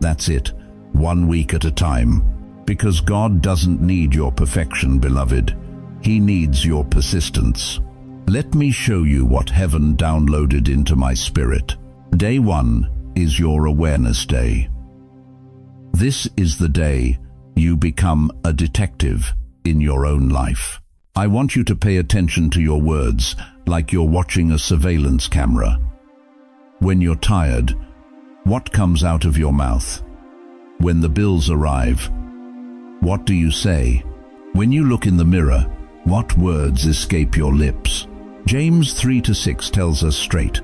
That's it, 1 week at a time. Because God doesn't need your perfection, beloved. He needs your persistence. Let me show you what heaven downloaded into my spirit. Day 1 is your awareness day. This is the day you become a detective in your own life. I want you to pay attention to your words like you're watching a surveillance camera. When you're tired, what comes out of your mouth? When the bills arrive, what do you say? When you look in the mirror, what words escape your lips? James 3:6 tells us straight,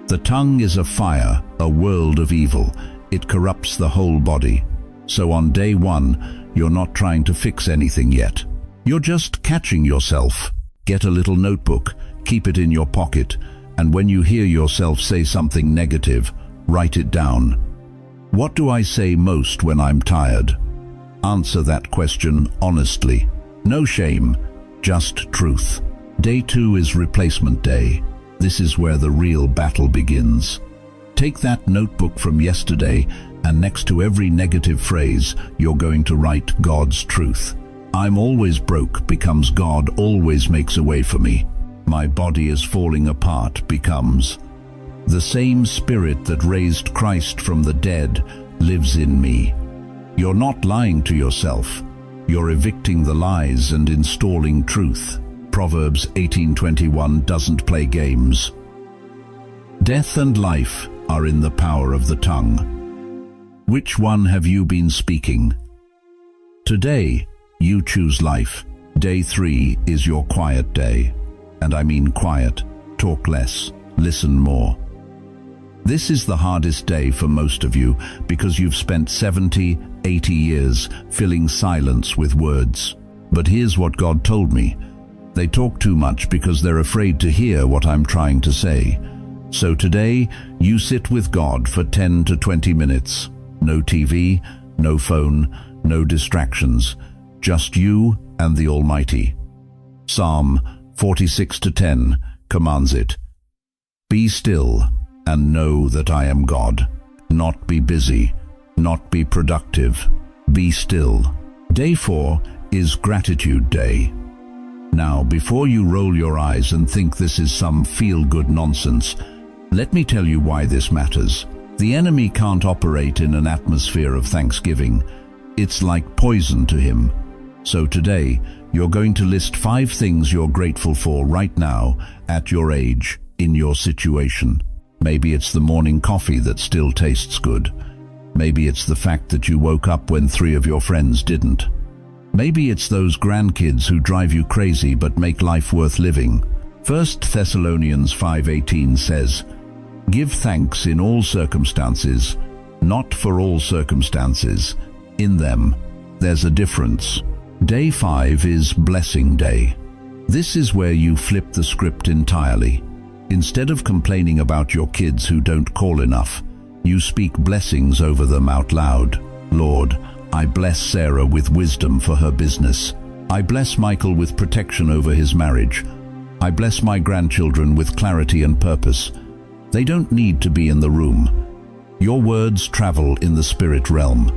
the tongue is a fire, a world of evil. It corrupts the whole body. So on day 1, you're not trying to fix anything yet. You're just catching yourself. Get a little notebook, keep it in your pocket, and when you hear yourself say something negative, write it down. What do I say most when I'm tired? Answer that question honestly. No shame, just truth. Day 2 is replacement day. This is where the real battle begins. Take that notebook from yesterday, and next to every negative phrase, you're going to write God's truth. I'm always broke becomes God always makes a way for me. My body is falling apart becomes the same Spirit that raised Christ from the dead lives in me. You're not lying to yourself. You're evicting the lies and installing truth. Proverbs 18:21 doesn't play games. Death and life are in the power of the tongue. Which one have you been speaking? Today, you choose life. Day 3 is your quiet day. And I mean quiet. Talk less. Listen more. This is the hardest day for most of you because you've spent 70, 80 years filling silence with words. But here's what God told me. They talk too much because they're afraid to hear what I'm trying to say. So today, you sit with God for 10 to 20 minutes. No TV, no phone, no distractions. Just you and the Almighty. Psalm 46:10 commands it. Be still and know that I am God. Not be busy, not be productive. Be still. Day 4 is Gratitude Day. Now, before you roll your eyes and think this is some feel-good nonsense, let me tell you why this matters. The enemy can't operate in an atmosphere of thanksgiving. It's like poison to him. So today, you're going to list 5 things you're grateful for right now, at your age, in your situation. Maybe it's the morning coffee that still tastes good. Maybe it's the fact that you woke up when 3 of your friends didn't. Maybe it's those grandkids who drive you crazy but make life worth living. 1 Thessalonians 5:18 says, Give thanks in all circumstances, not for all circumstances. In them, there's a difference. Day 5 is Blessing Day. This is where you flip the script entirely. Instead of complaining about your kids who don't call enough, you speak blessings over them out loud. Lord, I bless Sarah with wisdom for her business. I bless Michael with protection over his marriage. I bless my grandchildren with clarity and purpose. They don't need to be in the room. Your words travel in the spirit realm.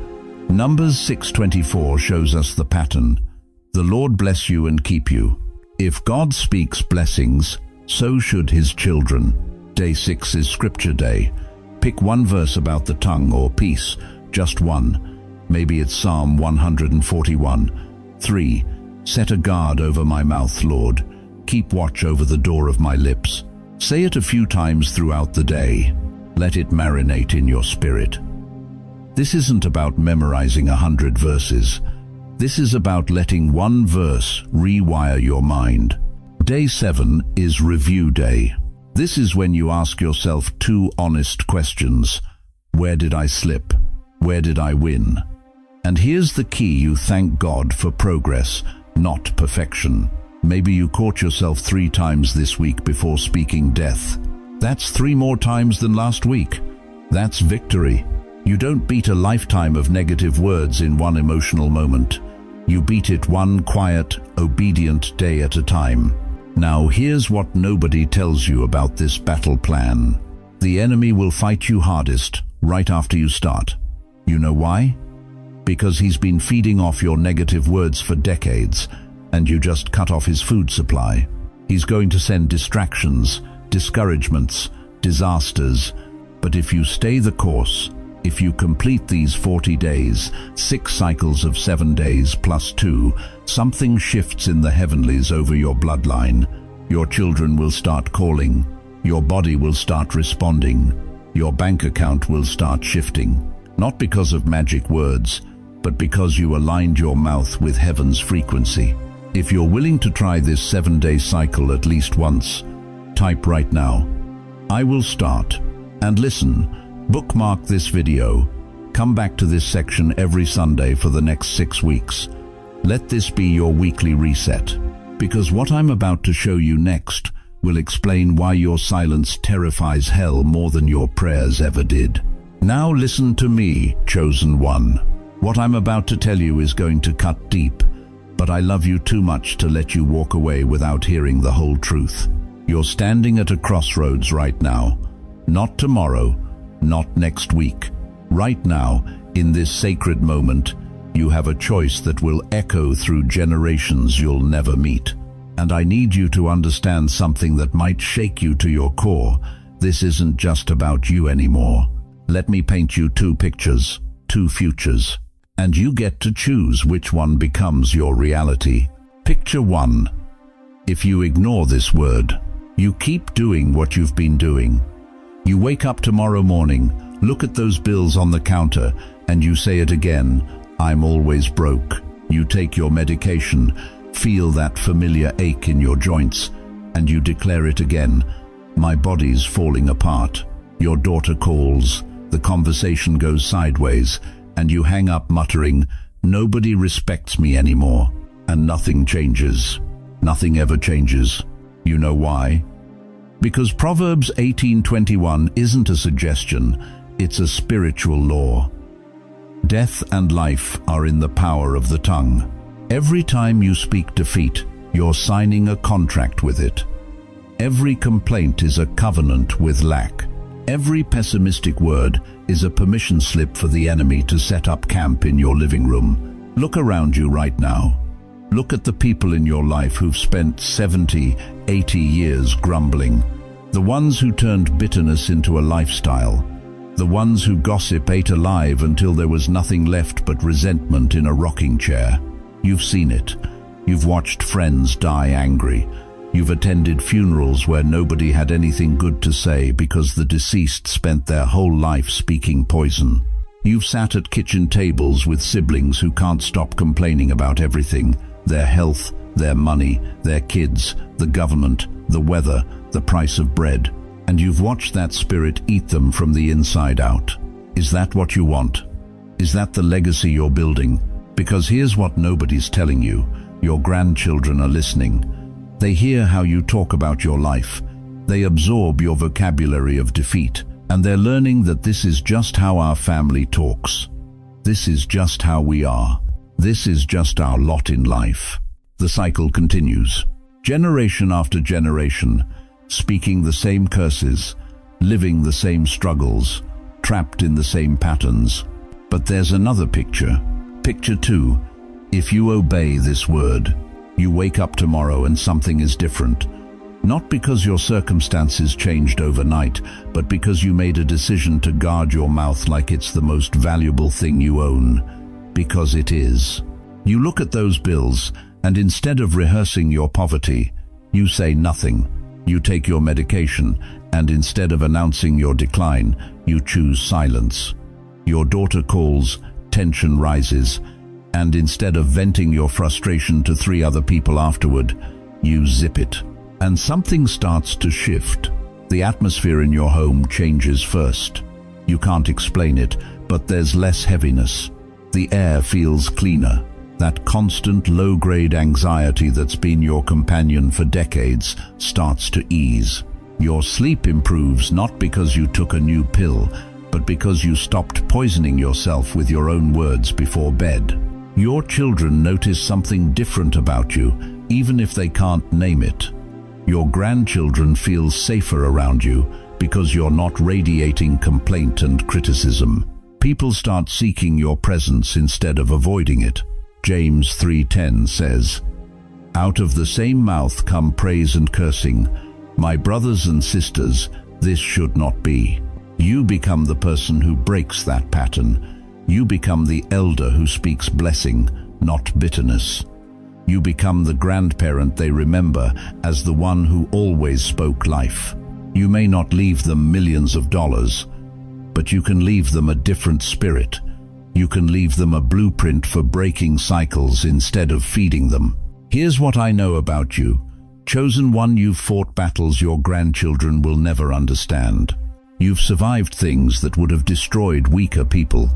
Numbers 6:24 shows us the pattern. The Lord bless you and keep you. If God speaks blessings, so should his children. Day 6 is Scripture Day. Pick one verse about the tongue or peace, just one. Maybe it's Psalm 141. 3. Set a guard over my mouth, Lord. Keep watch over the door of my lips. Say it a few times throughout the day. Let it marinate in your spirit. This isn't about memorizing 100 verses. This is about letting one verse rewire your mind. Day 7 is Review Day. This is when you ask yourself 2 honest questions. Where did I slip? Where did I win? And here's the key: you thank God for progress, not perfection. Maybe you caught yourself 3 times this week before speaking death. That's 3 more times than last week. That's victory. You don't beat a lifetime of negative words in one emotional moment. You beat it one quiet, obedient day at a time. Now here's what nobody tells you about this battle plan. The enemy will fight you hardest right after you start. You know why? Because he's been feeding off your negative words for decades, and you just cut off his food supply. He's going to send distractions, discouragements, disasters. But if you stay the course, if you complete these 40 days, 6 cycles of 7 days plus 2, something shifts in the heavenlies over your bloodline. Your children will start calling. Your body will start responding. Your bank account will start shifting. Not because of magic words, but because you aligned your mouth with heaven's frequency. If you're willing to try this 7-day cycle at least once, type right now, "I will start." And listen, bookmark this video. Come back to this section every Sunday for the next 6 weeks. Let this be your weekly reset, because what I'm about to show you next will explain why your silence terrifies hell more than your prayers ever did. Now listen to me, chosen one. What I'm about to tell you is going to cut deep, but I love you too much to let you walk away without hearing the whole truth. You're standing at a crossroads right now. Not tomorrow, not next week. Right now, in this sacred moment, you have a choice that will echo through generations you'll never meet. And I need you to understand something that might shake you to your core. This isn't just about you anymore. Let me paint you 2 pictures, 2 futures, and you get to choose which one becomes your reality. Picture 1. If you ignore this word, you keep doing what you've been doing. You wake up tomorrow morning, look at those bills on the counter, and you say it again, "I'm always broke." You take your medication, feel that familiar ache in your joints, and you declare it again, "My body's falling apart." Your daughter calls, the conversation goes sideways, and you hang up muttering, "Nobody respects me anymore." And nothing changes. Nothing ever changes. You know why? Because Proverbs 18:21 isn't a suggestion, it's a spiritual law. Death and life are in the power of the tongue. Every time you speak defeat, you're signing a contract with it. Every complaint is a covenant with lack. Every pessimistic word is a permission slip for the enemy to set up camp in your living room. Look around you right now. Look at the people in your life who've spent 70, 80 years grumbling. The ones who turned bitterness into a lifestyle. The ones who gossip ate alive until there was nothing left but resentment in a rocking chair. You've seen it. You've watched friends die angry. You've attended funerals where nobody had anything good to say because the deceased spent their whole life speaking poison. You've sat at kitchen tables with siblings who can't stop complaining about everything: their health, their money, their kids, the government, the weather, the price of bread. And you've watched that spirit eat them from the inside out. Is that what you want? Is that the legacy you're building? Because here's what nobody's telling you. Your grandchildren are listening. They hear how you talk about your life. They absorb your vocabulary of defeat, and they're learning that this is just how our family talks. This is just how we are. This is just our lot in life. The cycle continues. Generation after generation, speaking the same curses, living the same struggles, trapped in the same patterns. But there's another picture. Picture 2. If you obey this word, you wake up tomorrow and something is different. Not because your circumstances changed overnight, but because you made a decision to guard your mouth like it's the most valuable thing you own. Because it is. You look at those bills, and instead of rehearsing your poverty, you say nothing. You take your medication, and instead of announcing your decline, you choose silence. Your daughter calls, tension rises, and instead of venting your frustration to 3 other people afterward, you zip it. And something starts to shift. The atmosphere in your home changes first. You can't explain it, but there's less heaviness. The air feels cleaner. That constant low-grade anxiety that's been your companion for decades starts to ease. Your sleep improves not because you took a new pill, but because you stopped poisoning yourself with your own words before bed. Your children notice something different about you, even if they can't name it. Your grandchildren feel safer around you because you're not radiating complaint and criticism. People start seeking your presence instead of avoiding it. James 3:10 says, "Out of the same mouth come praise and cursing. My brothers and sisters, this should not be." You become the person who breaks that pattern. You become the elder who speaks blessing, not bitterness. You become the grandparent they remember as the one who always spoke life. You may not leave them millions of dollars, but you can leave them a different spirit. You can leave them a blueprint for breaking cycles instead of feeding them. Here's what I know about you. Chosen one, you've fought battles your grandchildren will never understand. You've survived things that would have destroyed weaker people.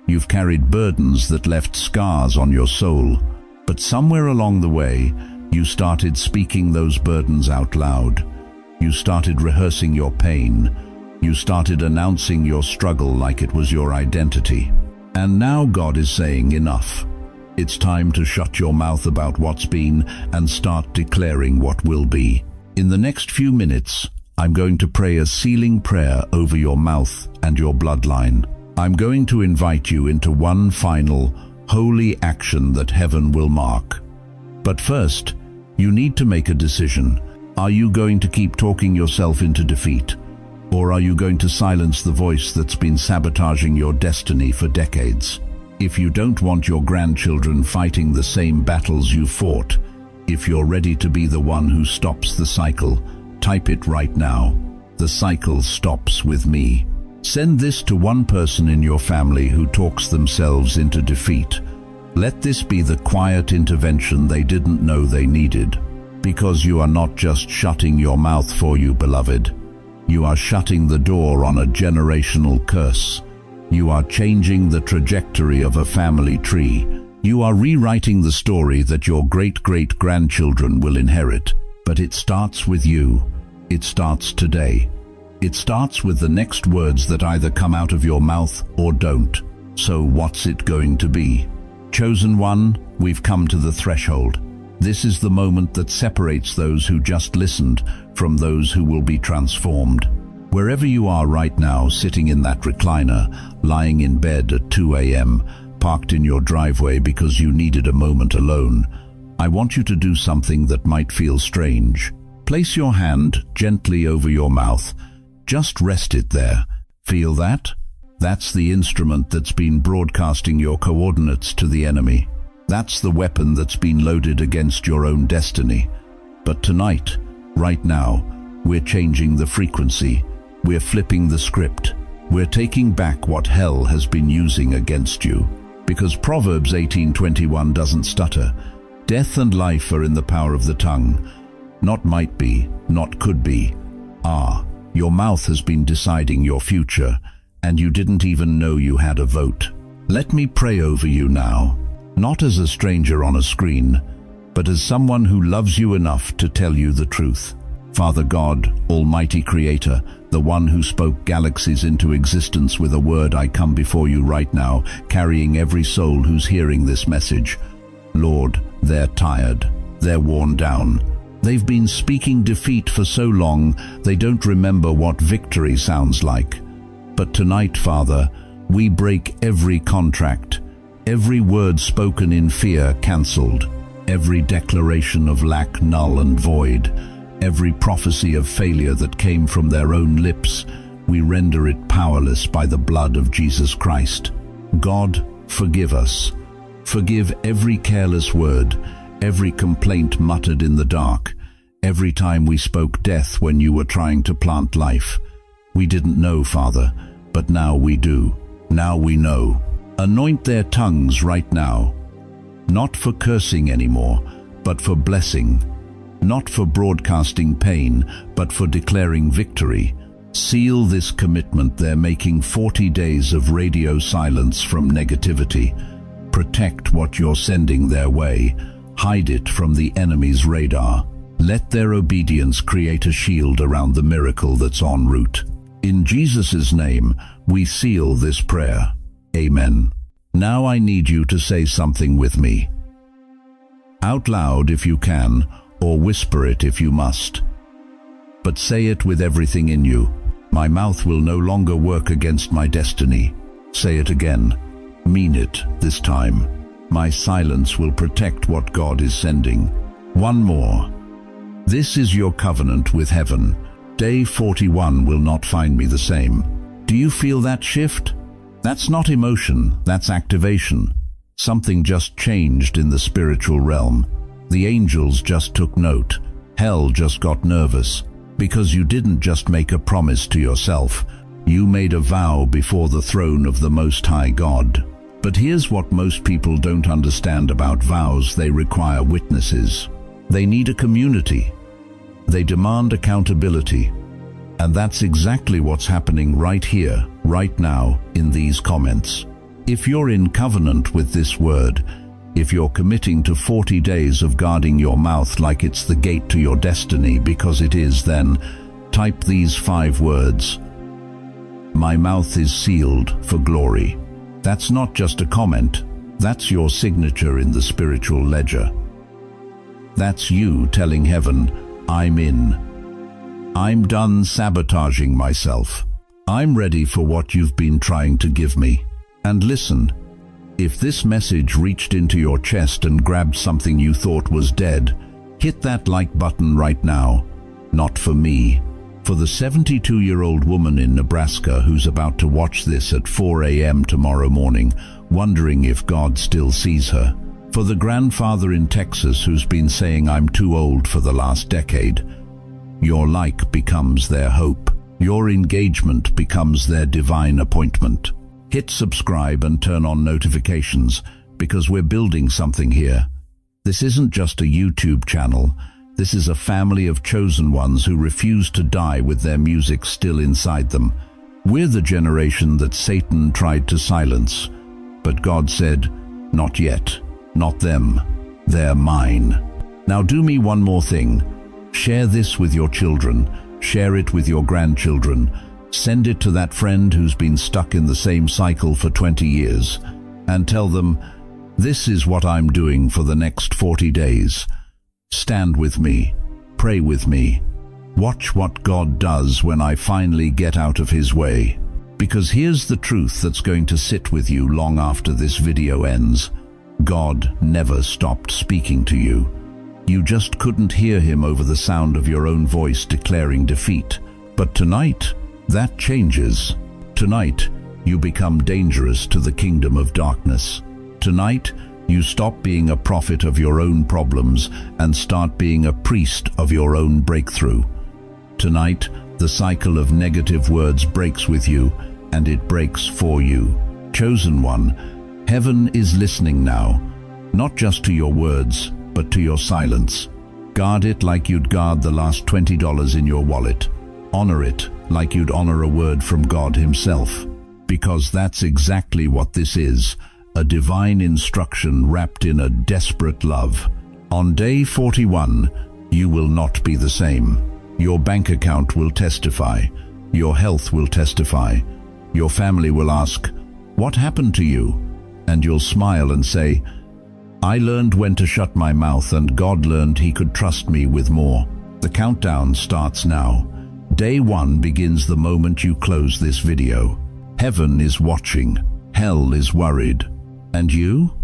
You've carried burdens that left scars on your soul. But somewhere along the way, you started speaking those burdens out loud. You started rehearsing your pain. You started announcing your struggle like it was your identity. And now God is saying enough. It's time to shut your mouth about what's been and start declaring what will be. In the next few minutes, I'm going to pray a sealing prayer over your mouth and your bloodline. I'm going to invite you into one final, holy action that heaven will mark. But first, you need to make a decision. Are you going to keep talking yourself into defeat? Or are you going to silence the voice that's been sabotaging your destiny for decades? If you don't want your grandchildren fighting the same battles you fought, if you're ready to be the one who stops the cycle, type it right now. The cycle stops with me. Send this to one person in your family who talks themselves into defeat. Let this be the quiet intervention they didn't know they needed. Because you are not just shutting your mouth for you, beloved. You are shutting the door on a generational curse. You are changing the trajectory of a family tree. You are rewriting the story that your great-great-grandchildren will inherit. But it starts with you. It starts today. It starts with the next words that either come out of your mouth or don't. So what's it going to be? Chosen one, we've come to the threshold. This is the moment that separates those who just listened from those who will be transformed. Wherever you are right now, sitting in that recliner, lying in bed at 2 a.m., parked in your driveway because you needed a moment alone, I want you to do something that might feel strange. Place your hand gently over your mouth. Just rest it there. Feel that? That's the instrument that's been broadcasting your coordinates to the enemy. That's the weapon that's been loaded against your own destiny. But tonight, right now, we're changing the frequency. We're flipping the script. We're taking back what hell has been using against you. Because Proverbs 18:21 doesn't stutter. Death and life are in the power of the tongue. Not might be, not could be. Your mouth has been deciding your future, and you didn't even know you had a vote. Let me pray over you now, not as a stranger on a screen, but as someone who loves you enough to tell you the truth. Father God, Almighty Creator, the one who spoke galaxies into existence with a word, I come before you right now, carrying every soul who's hearing this message. Lord, they're tired. They're worn down. They've been speaking defeat for so long, they don't remember what victory sounds like. But tonight, Father, we break every contract, every word spoken in fear cancelled, every declaration of lack null and void, every prophecy of failure that came from their own lips, we render it powerless by the blood of Jesus Christ. God, forgive us. Forgive every careless word, every complaint muttered in the dark, every time we spoke death when you were trying to plant life. We didn't know, Father, but now we do. Now we know. Anoint their tongues right now, not for cursing anymore, but for blessing, not for broadcasting pain, but for declaring victory. Seal this commitment they're making 40 days of radio silence from negativity. Protect what you're sending their way. Hide it from the enemy's radar. Let their obedience create a shield around the miracle that's en route. In Jesus' name, we seal this prayer. Amen. Now I need you to say something with me. Out loud if you can, or whisper it if you must. But say it with everything in you. My mouth will no longer work against my destiny. Say it again. Mean it this time. My silence will protect what God is sending. One more. This is your covenant with heaven. Day 41 will not find me the same. Do you feel that shift? That's not emotion, that's activation. Something just changed in the spiritual realm. The angels just took note. Hell just got nervous. Because you didn't just make a promise to yourself. You made a vow before the throne of the Most High God. But here's what most people don't understand about vows: they require witnesses. They need a community. They demand accountability. And that's exactly what's happening right here, right now, in these comments. If you're in covenant with this word, if you're committing to 40 days of guarding your mouth like it's the gate to your destiny, because it is, then type these 5 words. My mouth is sealed for glory. That's not just a comment, that's your signature in the spiritual ledger. That's you telling heaven, I'm in. I'm done sabotaging myself. I'm ready for what you've been trying to give me. And listen, if this message reached into your chest and grabbed something you thought was dead, hit that like button right now. Not for me. For the 72-year-old woman in Nebraska who's about to watch this at 4 a.m. tomorrow morning, wondering if God still sees her. For the grandfather in Texas who's been saying I'm too old for the last decade. Your like becomes their hope. Your engagement becomes their divine appointment. Hit subscribe and turn on notifications, because we're building something here. This isn't just a YouTube channel. This is a family of chosen ones who refuse to die with their music still inside them. We're the generation that Satan tried to silence. But God said, not yet, not them, they're mine. Now do me one more thing. Share this with your children, share it with your grandchildren, send it to that friend who's been stuck in the same cycle for 20 years, and tell them, this is what I'm doing for the next 40 days. Stand with me, pray with me. Watch what God does when I finally get out of His way. Because here's the truth that's going to sit with you long after this video ends. God never stopped speaking to you. You just couldn't hear Him over the sound of your own voice declaring defeat. But tonight, that changes. Tonight, you become dangerous to the kingdom of darkness. Tonight, you stop being a prophet of your own problems and start being a priest of your own breakthrough. Tonight, the cycle of negative words breaks with you, and it breaks for you. Chosen one, heaven is listening now, not just to your words, but to your silence. Guard it like you'd guard the last $20 in your wallet. Honor it like you'd honor a word from God Himself. Because that's exactly what this is. A divine instruction wrapped in a desperate love. On day 41, you will not be the same. Your bank account will testify. Your health will testify. Your family will ask, what happened to you? And you'll smile and say, I learned when to shut my mouth, and God learned He could trust me with more. The countdown starts now. Day 1 begins the moment you close this video. Heaven is watching. Hell is worried. And you?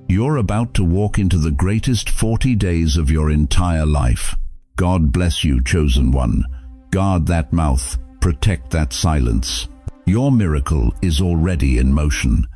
You're about to walk into the greatest 40 days of your entire life. God bless you, chosen one. Guard that mouth. Protect that silence. Your miracle is already in motion.